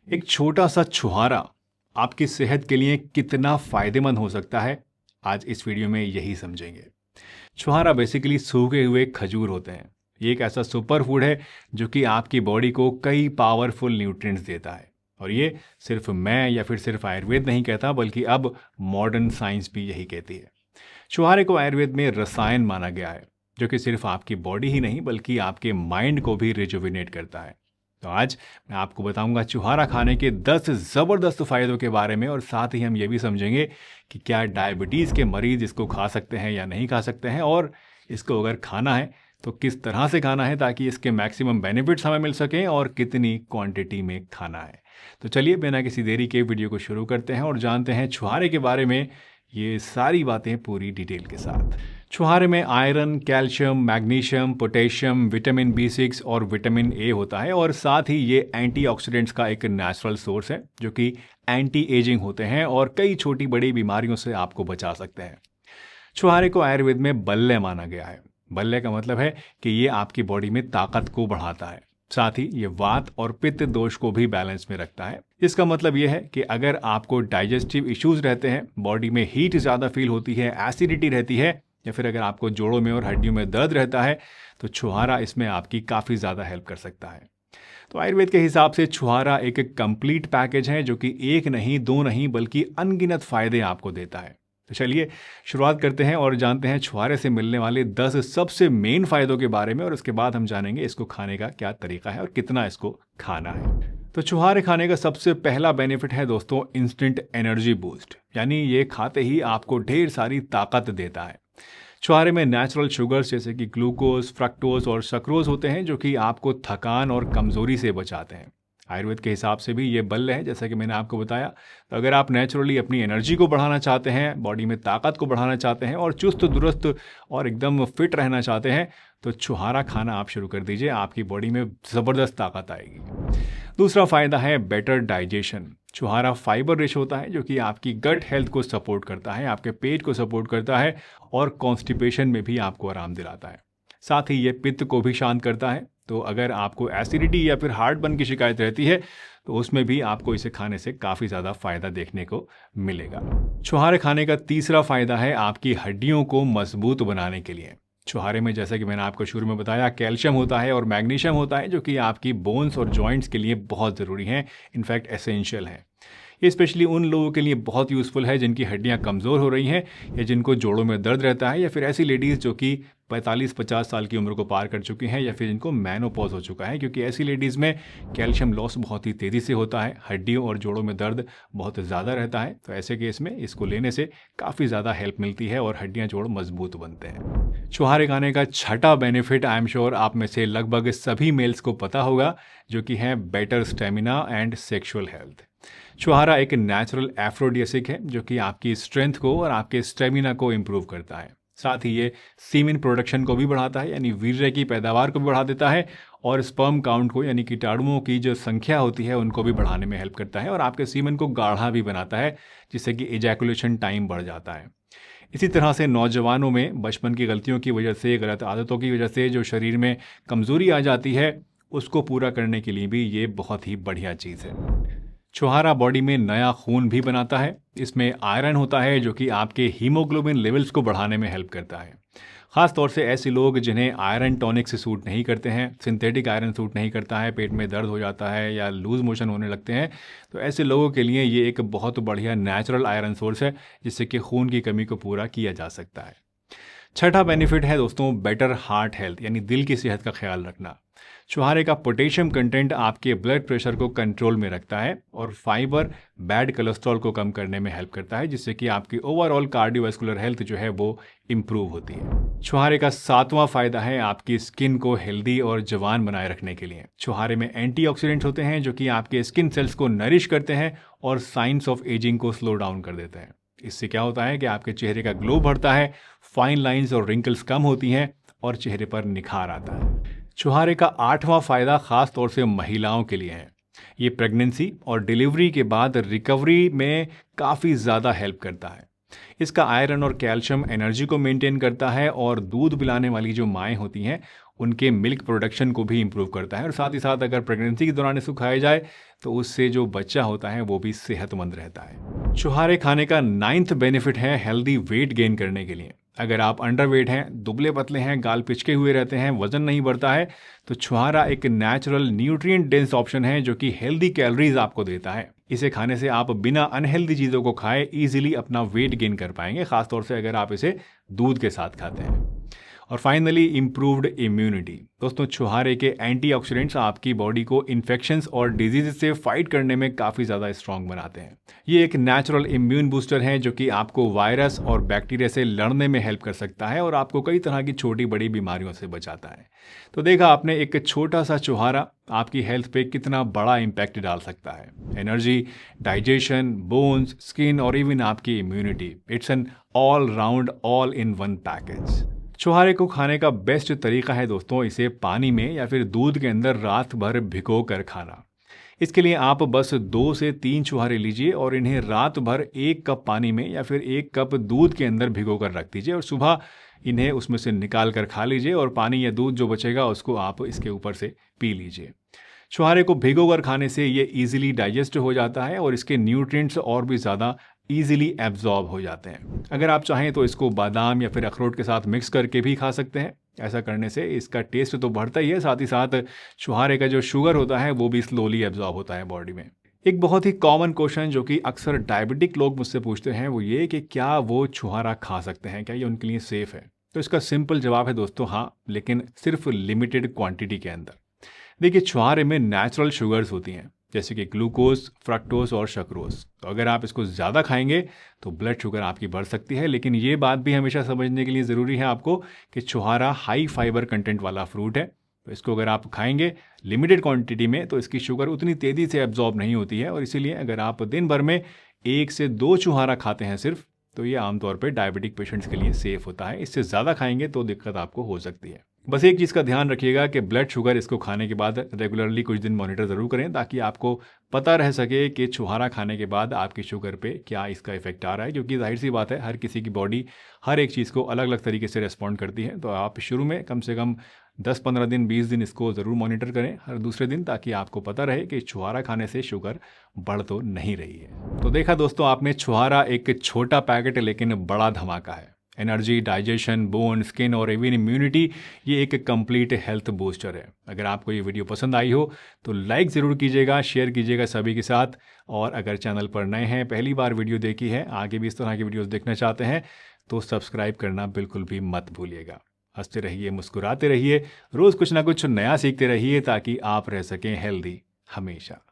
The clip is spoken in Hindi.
एक छोटा सा छुहारा आपकी सेहत के लिए कितना फायदेमंद हो सकता है, आज इस वीडियो में यही समझेंगे। छुहारा बेसिकली सूखे हुए खजूर होते हैं। ये एक ऐसा सुपर फूड है जो कि आपकी बॉडी को कई पावरफुल न्यूट्रिएंट्स देता है। और ये सिर्फ मैं या फिर सिर्फ आयुर्वेद नहीं कहता, बल्कि अब मॉडर्न साइंस भी यही कहती है। छुहारे को आयुर्वेद में रसायन माना गया है, जो कि सिर्फ आपकी बॉडी ही नहीं बल्कि आपके माइंड को भी रिजुविनेट करता है। तो आज मैं आपको बताऊंगा छुहारा खाने के 10 ज़बरदस्त फ़ायदों के बारे में, और साथ ही हम ये भी समझेंगे कि क्या डायबिटीज़ के मरीज़ इसको खा सकते हैं या नहीं खा सकते हैं, और इसको अगर खाना है तो किस तरह से खाना है ताकि इसके मैक्सिमम बेनिफिट्स हमें मिल सकें, और कितनी क्वांटिटी में खाना है। तो चलिए बिना किसी देरी के वीडियो को शुरू करते हैं और जानते हैं छुहारे के बारे में ये सारी बातें पूरी डिटेल के साथ। छुहारे में iron, calcium, magnesium, potassium, vitamin B6 और विटामिन A होता है, और साथ ही ये एंटीऑक्सीडेंट्स का एक नेचुरल सोर्स है जो कि एंटी एजिंग होते हैं और कई छोटी बड़ी बीमारियों से आपको बचा सकते हैं। छुहारे को आयुर्वेद में बल्ले माना गया है। बल्ले का मतलब है कि ये आपकी बॉडी में ताकत को बढ़ाता है, साथ ही ये वात और पित्त दोष को भी बैलेंस में रखता है। इसका मतलब ये है कि अगर आपको डाइजेस्टिव इश्यूज रहते हैं, बॉडी में हीट ज़्यादा फील होती है, एसिडिटी रहती है, या फिर अगर आपको जोड़ों में और हड्डियों में दर्द रहता है, तो छुहारा इसमें आपकी काफ़ी ज़्यादा हेल्प कर सकता है। तो आयुर्वेद के हिसाब से छुहारा एक कंप्लीट पैकेज है जो कि एक नहीं, दो नहीं, बल्कि अनगिनत फ़ायदे आपको देता है। तो चलिए शुरुआत करते हैं और जानते हैं छुहारे से मिलने वाले 10 सबसे मेन फ़ायदों के बारे में, और उसके बाद हम जानेंगे इसको खाने का क्या तरीका है और कितना इसको खाना है। तो छुहारे खाने का सबसे पहला बेनिफिट है दोस्तों इंस्टेंट एनर्जी बूस्ट, यानी ये खाते ही आपको ढेर सारी ताकत देता है। छुहारे में नेचुरल शुगर्स जैसे कि ग्लूकोज, फ्रक्टोज और सक्रोज होते हैं जो कि आपको थकान और कमज़ोरी से बचाते हैं। आयुर्वेद के हिसाब से भी ये बल है, जैसा कि मैंने आपको बताया। तो अगर आप नेचुरली अपनी एनर्जी को बढ़ाना चाहते हैं, बॉडी में ताकत को बढ़ाना चाहते हैं और चुस्त दुरुस्त और एकदम फिट रहना चाहते हैं, तो छुहारा खाना आप शुरू कर दीजिए, आपकी बॉडी में ज़बरदस्त ताकत आएगी। दूसरा फ़ायदा है बेटर डाइजेशन। छुहारा फाइबर रिच होता है जो कि आपकी गट हेल्थ को सपोर्ट करता है, आपके पेट को सपोर्ट करता है और कॉन्स्टिपेशन में भी आपको आराम दिलाता है। साथ ही ये पित्त को भी शांत करता है। तो अगर आपको एसिडिटी या फिर हार्टबर्न की शिकायत रहती है, तो उसमें भी आपको इसे खाने से काफ़ी ज़्यादा फ़ायदा देखने को मिलेगा। छुहारे खाने का तीसरा फ़ायदा है आपकी हड्डियों को मजबूत बनाने के लिए। छुहारे में, जैसा कि मैंने आपको शुरू में बताया, कैल्शियम होता है और मैग्नीशियम होता है जो कि आपकी बोन्स और जॉइंट्स के लिए बहुत ज़रूरी हैं, इनफैक्ट एसेंशियल हैं। ये स्पेशली उन लोगों के लिए बहुत यूज़फुल है जिनकी हड्डियां कमज़ोर हो रही हैं, या जिनको जोड़ों में दर्द रहता है, या फिर ऐसी लेडीज़ जो कि 45-50 साल की उम्र को पार कर चुकी हैं, या फिर जिनको मेनोपॉज हो चुका है, क्योंकि ऐसी लेडीज़ में कैल्शियम लॉस बहुत ही तेज़ी से होता है, हड्डियों और जोड़ों में दर्द बहुत ज़्यादा रहता है। तो ऐसे केस में इसको लेने से काफ़ी ज़्यादा हेल्प मिलती है और हड्डियाँ जोड़ मजबूत बनते हैं। छुहारे खाने का छठा बेनिफिट आई एम श्योर आप में से लगभग सभी मेल्स को पता होगा, जो कि है better stamina and sexual health. छुहारा एक नेचुरल एफ्रोडियासिक है जो कि आपकी स्ट्रेंथ को और आपके स्टेमिना को इम्प्रूव करता है। साथ ही ये सीमेन प्रोडक्शन को भी बढ़ाता है, यानी वीर्य की पैदावार को भी बढ़ा देता है, और स्पर्म काउंट को, यानी कीटाणुओं की जो संख्या होती है उनको भी बढ़ाने में हेल्प करता है, और आपके सीमेन को गाढ़ा भी बनाता है, जिससे कि इजैकुलेशन टाइम बढ़ जाता है। इसी तरह से नौजवानों में बचपन की गलतियों की वजह से, गलत आदतों की वजह से जो शरीर में कमज़ोरी आ जाती है, उसको पूरा करने के लिए भी ये बहुत ही बढ़िया चीज़ है। छुहारा बॉडी में नया खून भी बनाता है। इसमें आयरन होता है जो कि आपके हीमोग्लोबिन लेवल्स को बढ़ाने में हेल्प करता है। ख़ास तौर से ऐसे लोग जिन्हें आयरन टॉनिक से सूट नहीं करते हैं, सिंथेटिक आयरन सूट नहीं करता है, पेट में दर्द हो जाता है या लूज़ मोशन होने लगते हैं, तो ऐसे लोगों के लिए ये एक बहुत बढ़िया नेचुरल आयरन सोर्स है, जिससे कि खून की कमी को पूरा किया जा सकता है। छठा बेनिफिट है दोस्तों बेटर हार्ट हेल्थ, यानी दिल की सेहत का ख्याल रखना। छुहारे का पोटेशियम कंटेंट आपके ब्लड प्रेशर को कंट्रोल में रखता है, और फाइबर बैड कोलेस्ट्रॉल को कम करने में हेल्प करता है, जिससे कि आपकी ओवरऑल कार्डियोवैस्कुलर हेल्थ जो है वो इम्प्रूव होती है। छुहारे का सातवां फायदा है आपकी स्किन को हेल्दी और जवान बनाए रखने के लिए। छुहारे में एंटीऑक्सीडेंट्स होते हैं जो कि आपके स्किन सेल्स को नरिश करते हैं और साइंस ऑफ एजिंग को स्लो डाउन कर देते हैं। इससे क्या होता है कि आपके चेहरे का ग्लो बढ़ता है, फाइन लाइंस और रिंकल्स कम होती हैं और चेहरे पर निखार आता है। छुहारे का आठवां फायदा खास तौर से महिलाओं के लिए है। ये प्रेगनेंसी और डिलीवरी के बाद रिकवरी में काफ़ी ज़्यादा हेल्प करता है। इसका आयरन और कैल्शियम एनर्जी को मेंटेन करता है और दूध पिलाने वाली जो माएँ होती हैं उनके मिल्क प्रोडक्शन को भी इम्प्रूव करता है। और साथ ही साथ अगर प्रेगनेंसी के दौरान इसको खाया जाए तो उससे जो बच्चा होता है वो भी सेहतमंद रहता है। छुहारे खाने का 9th बेनिफिट है हेल्दी वेट गेन करने के लिए। अगर आप अंडरवेट हैं, दुबले पतले हैं, गाल पिचके हुए रहते हैं, वजन नहीं बढ़ता है, तो छुहारा एक नेचुरल न्यूट्रिएंट डेंस ऑप्शन है जो कि हेल्दी कैलोरीज आपको देता है। इसे खाने से आप बिना अनहेल्दी चीज़ों को खाए इजीली अपना वेट गेन कर पाएंगे, खासतौर से अगर आप इसे दूध के साथ खाते हैं। और फाइनली इम्प्रूव्ड इम्यूनिटी। दोस्तों, छुहारे के एंटीऑक्सीडेंट्स आपकी बॉडी को इन्फेक्शंस और डिजीज से फाइट करने में काफ़ी ज़्यादा स्ट्रॉन्ग बनाते हैं। ये एक नेचुरल इम्यून बूस्टर है जो कि आपको वायरस और बैक्टीरिया से लड़ने में हेल्प कर सकता है और आपको कई तरह की छोटी बड़ी बीमारियों से बचाता है। तो देखा आपने, एक छोटा सा छुहारा आपकी हेल्थ पे कितना बड़ा इम्पैक्ट डाल सकता है। एनर्जी, डाइजेशन, बोन्स, स्किन और इवन आपकी immunity, it's an all round all in one package. छुहारे को खाने का बेस्ट तरीका है दोस्तों, इसे पानी में या फिर दूध के अंदर रात भर भिगो कर खाना। इसके लिए आप बस 2 से 3 छुहारे लीजिए और इन्हें रात भर 1 कप पानी में या फिर 1 कप दूध के अंदर भिगो कर रख दीजिए और सुबह इन्हें उसमें से निकाल कर खा लीजिए और पानी या दूध जो बचेगा उसको आप इसके ऊपर से पी लीजिए। छुहारे को भिगो कर खाने से ये इजीली डाइजेस्ट हो जाता है और इसके न्यूट्रिएंट्स और भी ज़्यादा ईजिली एब्जॉर्ब हो जाते हैं। अगर आप चाहें तो इसको बादाम या फिर अखरोट के साथ मिक्स करके भी खा सकते हैं। ऐसा करने से इसका टेस्ट तो बढ़ता ही है, साथ ही साथ छुहारे का जो शुगर होता है वो भी स्लोली एब्जॉर्ब होता है बॉडी में। एक बहुत ही कॉमन क्वेश्चन जो कि अक्सर डायबिटिक लोग मुझसे पूछते हैं वो ये कि क्या वो छुहारा खा सकते हैं, क्या ये उनके लिए सेफ है। तो इसका सिंपल जवाब है दोस्तों, हाँ, लेकिन सिर्फ लिमिटेड क्वांटिटी के अंदर। देखिए, छुहारे में नेचुरल शुगर्स होती हैं जैसे कि ग्लूकोज, फ्रक्टोज और शक्रोज। तो अगर आप इसको ज़्यादा खाएंगे तो ब्लड शुगर आपकी बढ़ सकती है। लेकिन ये बात भी हमेशा समझने के लिए ज़रूरी है आपको कि छुहारा हाई फाइबर कंटेंट वाला फ्रूट है। तो इसको अगर आप खाएंगे लिमिटेड क्वांटिटी में तो इसकी शुगर उतनी तेज़ी से एब्जॉर्ब नहीं होती है और इसीलिए अगर आप दिन भर में 1 से 2 छुहारा खाते हैं सिर्फ, तो ये आमतौर पर डायबिटिक पेशेंट्स के लिए सेफ होता है। इससे ज़्यादा खाएंगे तो दिक्कत आपको हो सकती है। बस एक चीज़ का ध्यान रखिएगा कि ब्लड शुगर इसको खाने के बाद रेगुलरली कुछ दिन मॉनिटर ज़रूर करें ताकि आपको पता रह सके कि छुहारा खाने के बाद आपकी शुगर पे क्या इसका इफेक्ट आ रहा है, क्योंकि जाहिर सी बात है हर किसी की बॉडी हर एक चीज़ को अलग अलग तरीके से रिस्पॉन्ड करती है। तो आप शुरू में कम से कम 10-15 दिन 20 दिन इसको ज़रूर मॉनिटर करें हर दूसरे दिन, ताकि आपको पता रहे कि छुहारा खाने से शुगर बढ़ तो नहीं रही है। तो देखा दोस्तों आपने, छुहारा एक छोटा पैकेट लेकिन बड़ा धमाका है। एनर्जी, डाइजेशन, बोन, स्किन और इवन इम्यूनिटी, ये एक कंप्लीट हेल्थ बूस्टर है। अगर आपको ये वीडियो पसंद आई हो तो लाइक ज़रूर कीजिएगा, शेयर कीजिएगा सभी के साथ। और अगर चैनल पर नए हैं, पहली बार वीडियो देखी है, आगे भी इस तरह की वीडियोस देखना चाहते हैं तो सब्सक्राइब करना बिल्कुल भी मत भूलिएगा। हंसते रहिए, मुस्कुराते रहिए, रोज़ कुछ ना कुछ नया सीखते रहिए ताकि आप रह सकें हेल्दी हमेशा।